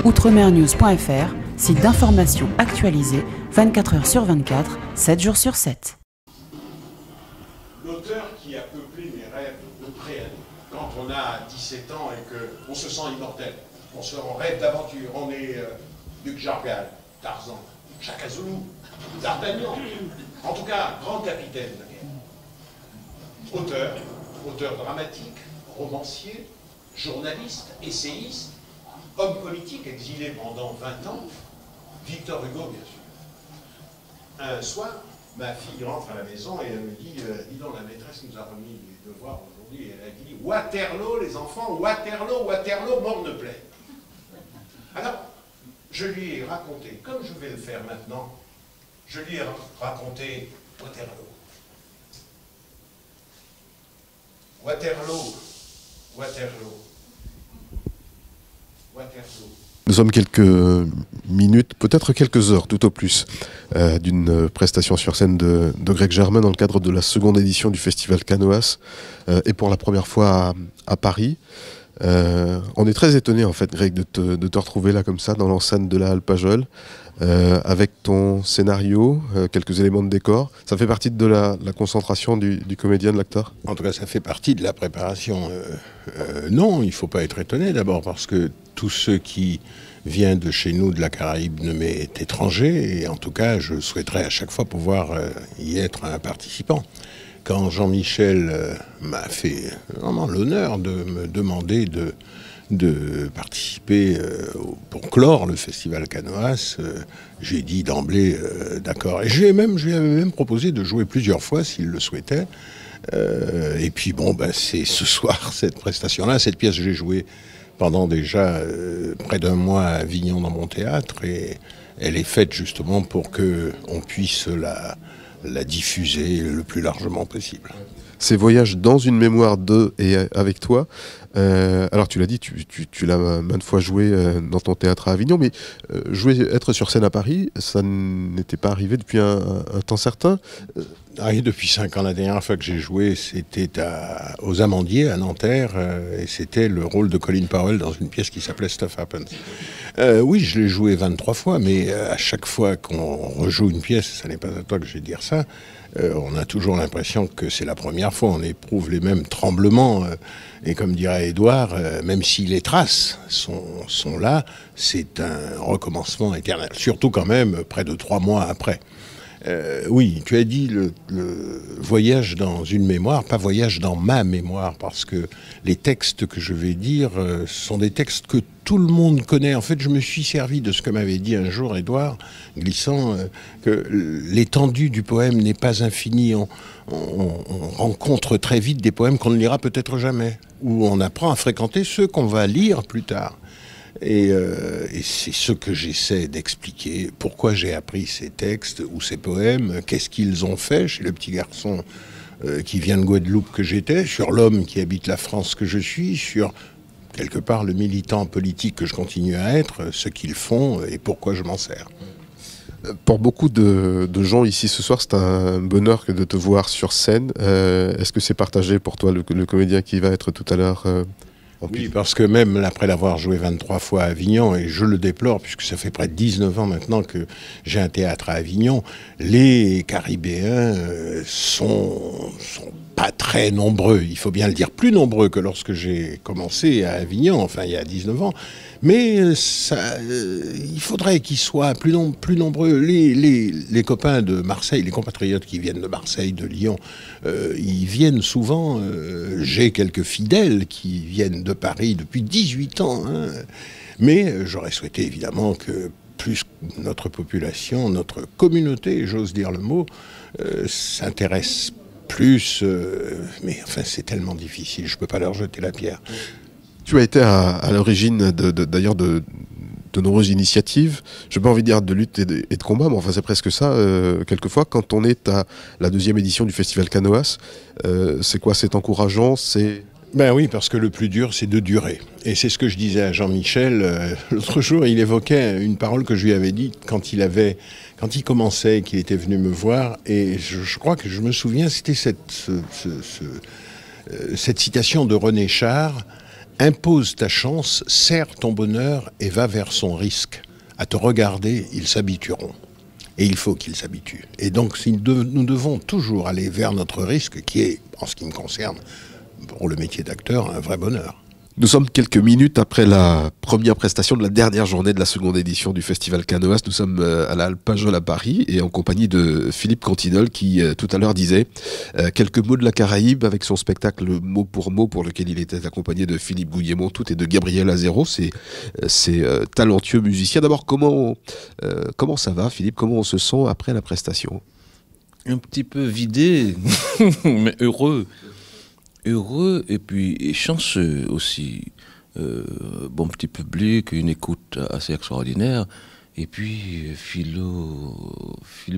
Outremernews.fr, site d'information actualisé 24 heures sur 24, 7 jours sur 7. L'auteur qui a peuplé mes rêves de préavis, quand on a 17 ans et qu'on se sent immortel, on rêve d'aventure, on est Luc Jargal, Tarzan, Chaka Zulu, D'Artagnan, en tout cas, grand capitaine de la guerre. Auteur dramatique, romancier, journaliste, essayiste, homme politique exilé pendant 20 ans, Victor Hugo, bien sûr. Un soir, ma fille rentre à la maison et elle me dit « Dis donc, la maîtresse nous a remis les devoirs aujourd'hui. » Et elle a dit « Waterloo, les enfants, Waterloo, Waterloo, morne-plaie. » Alors, je lui ai raconté, comme je vais le faire maintenant, je lui ai raconté Waterloo. Waterloo, Waterloo, Waterloo. Nous sommes quelques minutes, peut-être quelques heures tout au plus, d'une prestation sur scène de Greg Germain dans le cadre de la seconde édition du Festival Canoas, et pour la première fois à Paris. On est très étonné en fait, Greg, de te retrouver là comme ça dans l'enceinte de la Halle Pajol, avec ton scénario, quelques éléments de décor. Ça fait partie de la concentration du comédien, de l'acteur? En tout cas, ça fait partie de la préparation. Non, il ne faut pas être étonné d'abord parce que tous ceux qui viennent de chez nous, de la Caraïbe, ne m'est étranger. Et en tout cas, je souhaiterais à chaque fois pouvoir y être un participant. Quand Jean-Michel m'a fait vraiment l'honneur de me demander de participer pour clore le festival Canoas, j'ai dit d'emblée d'accord. Et je lui avais même proposé de jouer plusieurs fois s'il le souhaitait. Et puis bon, ben, c'est ce soir cette prestation-là. Cette pièce, j'ai joué pendant déjà près d'un mois à Avignon dans mon théâtre. Et elle est faite justement pour qu'on puisse la diffuser le plus largement possible. Ces voyages dans une mémoire de et avec toi. Alors tu l'as dit, tu l'as maintes fois joué dans ton théâtre à Avignon, mais être sur scène à Paris, ça n'était pas arrivé depuis un temps certain. Oui, depuis 5 ans. La dernière fois que j'ai joué, c'était aux Amandiers, à Nanterre, et c'était le rôle de Colin Powell dans une pièce qui s'appelait Stuff Happens. Oui, je l'ai joué 23 fois, mais à chaque fois qu'on rejoue une pièce, ça n'est pas à toi que je vais dire ça, on a toujours l'impression que c'est la première fois, on éprouve les mêmes tremblements, et comme dirait Édouard, même si les traces sont là, c'est un recommencement éternel, surtout quand même près de 3 mois après. Oui, tu as dit le voyage dans une mémoire, pas voyage dans ma mémoire, parce que les textes que je vais dire sont des textes que tout le monde connaît. En fait, je me suis servi de ce que m'avait dit un jour Édouard Glissant, que l'étendue du poème n'est pas infinie. On rencontre très vite des poèmes qu'on ne lira peut-être jamais, où on apprend à fréquenter ceux qu'on va lire plus tard. Et c'est ce que j'essaie d'expliquer, pourquoi j'ai appris ces textes ou ces poèmes, qu'est-ce qu'ils ont fait chez le petit garçon qui vient de Guadeloupe que j'étais, sur l'homme qui habite la France que je suis, sur quelque part le militant politique que je continue à être, ce qu'ils font et pourquoi je m'en sers. Pour beaucoup de gens ici ce soir, c'est un bonheur que de te voir sur scène. Est-ce que c'est partagé pour toi, le comédien qui va être tout à l'heure Oui, parce que même après l'avoir joué 23 fois à Avignon, et je le déplore puisque ça fait près de 19 ans maintenant que j'ai un théâtre à Avignon, les Caribéens sont pas très nombreux, il faut bien le dire, plus nombreux que lorsque j'ai commencé à Avignon, enfin il y a 19 ans, mais il faudrait qu'ils soient plus nombreux. Les copains de Marseille, les compatriotes qui viennent de Marseille, de Lyon, ils viennent souvent, j'ai quelques fidèles qui viennent de Paris depuis 18 ans, hein, mais j'aurais souhaité évidemment que plus notre population, notre communauté, j'ose dire le mot, s'intéresse plus, mais enfin c'est tellement difficile, je ne peux pas leur jeter la pierre. Tu as été à l'origine d'ailleurs de nombreuses initiatives, je n'ai pas envie de dire de lutte et de combat, mais enfin c'est presque ça, quelquefois, quand on est à la 2e édition du Festival Canoas, c'est quoi, c'est encourageant, c'est... Ben oui, parce que le plus dur, c'est de durer. Et c'est ce que je disais à Jean-Michel. L'autre jour, il évoquait une parole que je lui avais dite quand il commençait, qu'il était venu me voir. Et je crois que je me souviens, c'était cette citation de René Char. impose ta chance, serre ton bonheur et va vers son risque. À te regarder, ils s'habitueront. Et il faut qu'ils s'habituent. Et donc, nous devons toujours aller vers notre risque, qui est, en ce qui me concerne, pour le métier d'acteur, un vrai bonheur. Nous sommes quelques minutes après la première prestation de la dernière journée de la seconde édition du Festival Canoas. Nous sommes à la Halle Pajol à Paris et en compagnie de Philippe Cantinol qui tout à l'heure disait quelques mots de la Caraïbe avec son spectacle mot pour lequel il était accompagné de Philippe Gouillet-Montout et de Gabriel Azero, ces talentueux musiciens. D'abord, comment ça va, Philippe? Comment on se sent après la prestation? Un petit peu vidé, mais heureux. Heureux et puis chanceux aussi. Bon petit public, une écoute assez extraordinaire. Et puis Philippe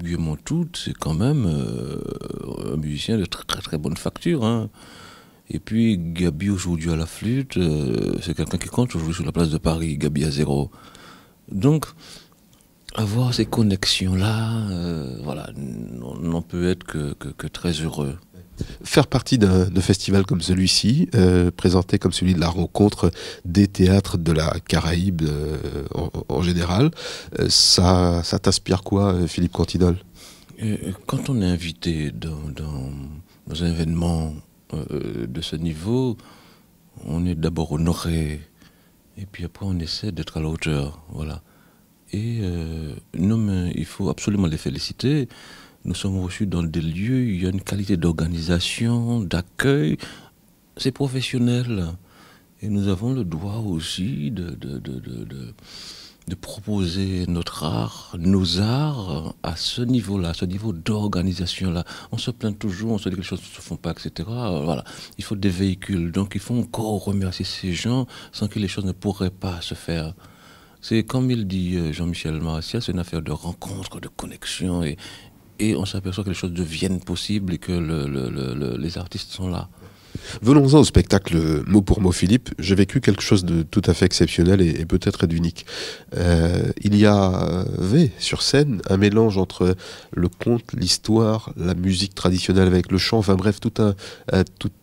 Gouillet-Montout, c'est quand même un musicien de très très bonne facture. Hein. Et puis Gabi aujourd'hui à la flûte, c'est quelqu'un qui compte aujourd'hui sur la place de Paris, Gabi Azero. Donc avoir ces connexions-là, voilà, on n'en peut être que très heureux. Faire partie d'un festival comme celui-ci, présenté comme celui de la rencontre des théâtres de la Caraïbe en général, ça t'inspire quoi, Philippe Cantinol? Quand on est invité dans un événement de ce niveau, on est d'abord honoré, et puis après on essaie d'être à la hauteur, voilà. Et non, mais il faut absolument les féliciter. Nous sommes reçus dans des lieux, il y a une qualité d'organisation, d'accueil, c'est professionnel. Et nous avons le droit aussi de proposer notre art, nos arts à ce niveau-là, ce niveau d'organisation-là. On se plaint toujours, on se dit que les choses ne se font pas, etc. Voilà. Il faut des véhicules. Donc il faut encore remercier ces gens sans que les choses ne pourraient pas se faire. C'est comme il dit Jean-Michel Martial, c'est une affaire de rencontre, de connexion et on s'aperçoit que les choses deviennent possibles et que les artistes sont là. Venons-en au spectacle mot pour mot, Philippe. J'ai vécu quelque chose de tout à fait exceptionnel et peut-être d'unique. Il y avait sur scène un mélange entre le conte, l'histoire, la musique traditionnelle avec le chant, enfin bref,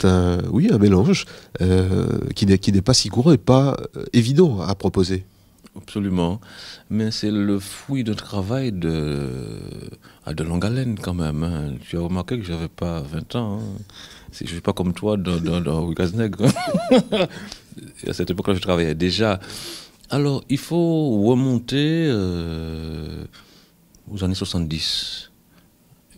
un mélange qui n'est pas si courant et pas évident à proposer. Absolument, mais c'est le fruit d'un travail de longue haleine quand même. Hein. Tu as remarqué que j'avais pas 20 ans. Hein. Je ne suis pas comme toi dans Gaznègre. À cette époque-là, je travaillais déjà. Alors, il faut remonter aux années 70.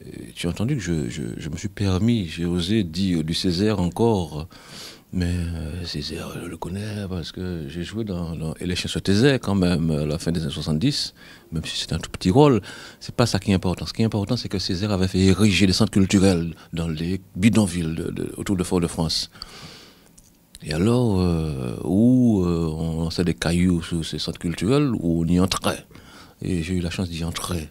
Et tu as entendu que je me suis permis, j'ai osé dire du Césaire encore. Mais Césaire, je le connais parce que j'ai joué dans Et les chiens se taisaient quand même à la fin des années 70, même si c'était un tout petit rôle. C'est pas ça qui est important. Ce qui est important, c'est que Césaire avait fait ériger des centres culturels dans les bidonvilles autour de Fort-de-France. Et alors, on lançait des cailloux sur ces centres culturels où on y entrait. Et j'ai eu la chance d'y entrer.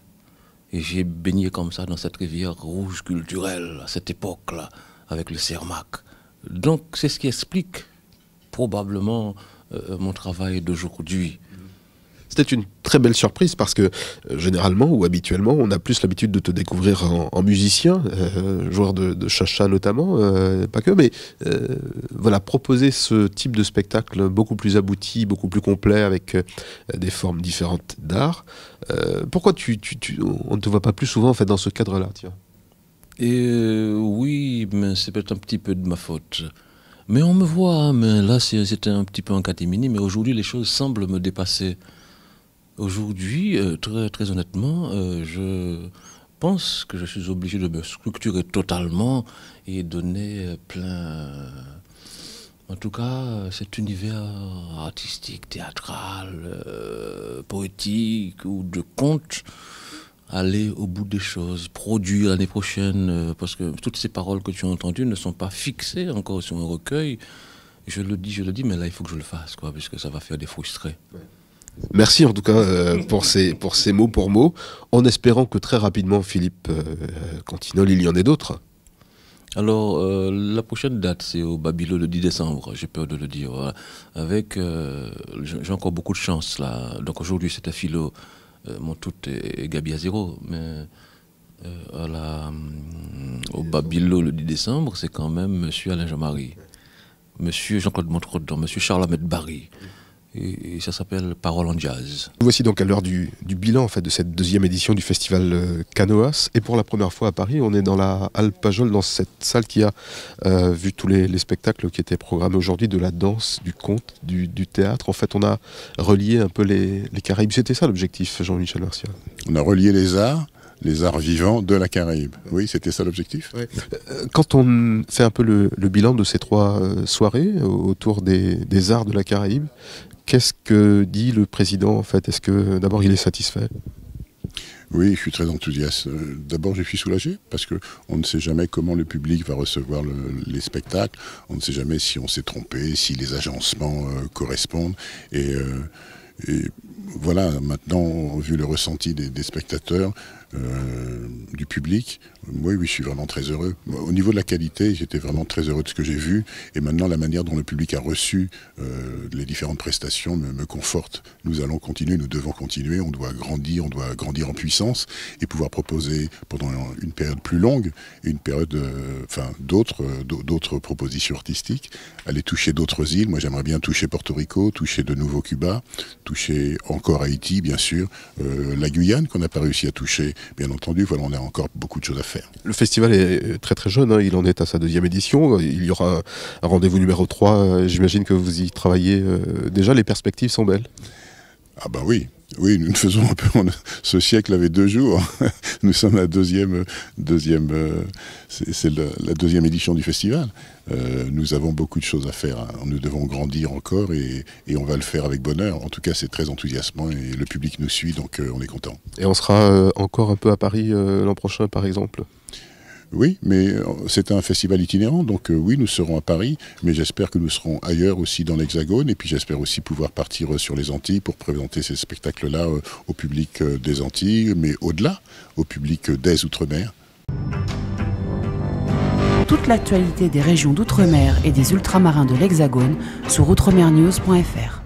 Et j'ai baigné comme ça dans cette rivière rouge culturelle à cette époque-là, avec le Cermac. Donc, c'est ce qui explique probablement mon travail d'aujourd'hui. C'était une très belle surprise parce que généralement ou habituellement, on a plus l'habitude de te découvrir en musicien, joueur de cha-cha notamment, pas que, mais voilà, proposer ce type de spectacle beaucoup plus abouti, beaucoup plus complet avec des formes différentes d'art. Pourquoi on ne te voit pas plus souvent en fait dans ce cadre-là, tiens? Et oui, mais c'est peut-être un petit peu de ma faute. Mais on me voit, mais là c'était un petit peu en catimini, mais aujourd'hui les choses semblent me dépasser. Aujourd'hui, très, très honnêtement, je pense que je suis obligé de me structurer totalement et donner plein... En tout cas, cet univers artistique, théâtral, poétique ou de conte, aller au bout des choses, produire l'année prochaine, parce que toutes ces paroles que tu as entendues ne sont pas fixées encore sur un recueil. Je le dis, mais là, il faut que je le fasse, quoi, puisque ça va faire des frustrés. Ouais. Merci en tout cas pour ces mots pour mots, en espérant que très rapidement, Philippe Cantinol, il y en ait d'autres. Alors, la prochaine date, c'est au Babylone le 10 décembre, j'ai peur de le dire. Voilà. Avec, j'ai encore beaucoup de chance, là. Donc aujourd'hui, c'était Philo, Montout et Gabi Azero, mais au Babylone le 10 décembre, c'est quand même Monsieur Alain Jean-Marie. Monsieur Jean-Claude Montredon, Monsieur Charles-Ahmed Barry. Et ça s'appelle Parole en jazz. Nous voici donc à l'heure du bilan en fait, de cette deuxième édition du festival Canoas. Et pour la première fois à Paris, on est dans la Halle Pajol, dans cette salle qui a vu tous les spectacles qui étaient programmés aujourd'hui, de la danse, du conte, du théâtre. En fait, on a relié un peu les Caraïbes. C'était ça l'objectif, Jean-Michel Mercier. On a relié les arts vivants de la Caraïbe. Oui, c'était ça l'objectif. Ouais. Quand on fait un peu le bilan de ces 3 soirées autour des arts de la Caraïbe, qu'est-ce que dit le président en fait? Est-ce que d'abord il est satisfait? Oui, je suis très enthousiaste. D'abord, je suis soulagé parce qu'on ne sait jamais comment le public va recevoir les spectacles. On ne sait jamais si on s'est trompé, si les agencements correspondent. Et voilà, maintenant, vu le ressenti des spectateurs, du public, oui, je suis vraiment très heureux. Au niveau de la qualité, j'étais vraiment très heureux de ce que j'ai vu. Et maintenant, la manière dont le public a reçu les différentes prestations me conforte. Nous allons continuer, nous devons continuer. On doit grandir en puissance et pouvoir proposer pendant une période plus longue, une période, d'autres propositions artistiques, aller toucher d'autres îles. Moi, j'aimerais bien toucher Porto Rico, toucher de nouveau Cuba, toucher encore Haïti, bien sûr, la Guyane qu'on n'a pas réussi à toucher. Bien entendu, voilà, on a encore beaucoup de choses à faire. Le festival est très très jeune, hein, il en est à sa 2e édition. Il y aura un rendez-vous numéro 3, j'imagine que vous y travaillez déjà, les perspectives sont belles. Ah bah oui, nous faisons un peu, ce siècle avait 2 jours, nous sommes à la deuxième édition du festival. Nous avons beaucoup de choses à faire, hein. Nous devons grandir encore et on va le faire avec bonheur. En tout cas, c'est très enthousiasmant et le public nous suit, donc on est content. Et on sera encore un peu à Paris l'an prochain, par exemple? Oui, mais c'est un festival itinérant, donc oui, nous serons à Paris, mais j'espère que nous serons ailleurs aussi dans l'Hexagone, et puis j'espère aussi pouvoir partir sur les Antilles pour présenter ces spectacles-là au public des Antilles, mais au-delà, au public des Outre-mer. Toute l'actualité des régions d'Outre-mer et des ultramarins de l'Hexagone sur outremernews.fr.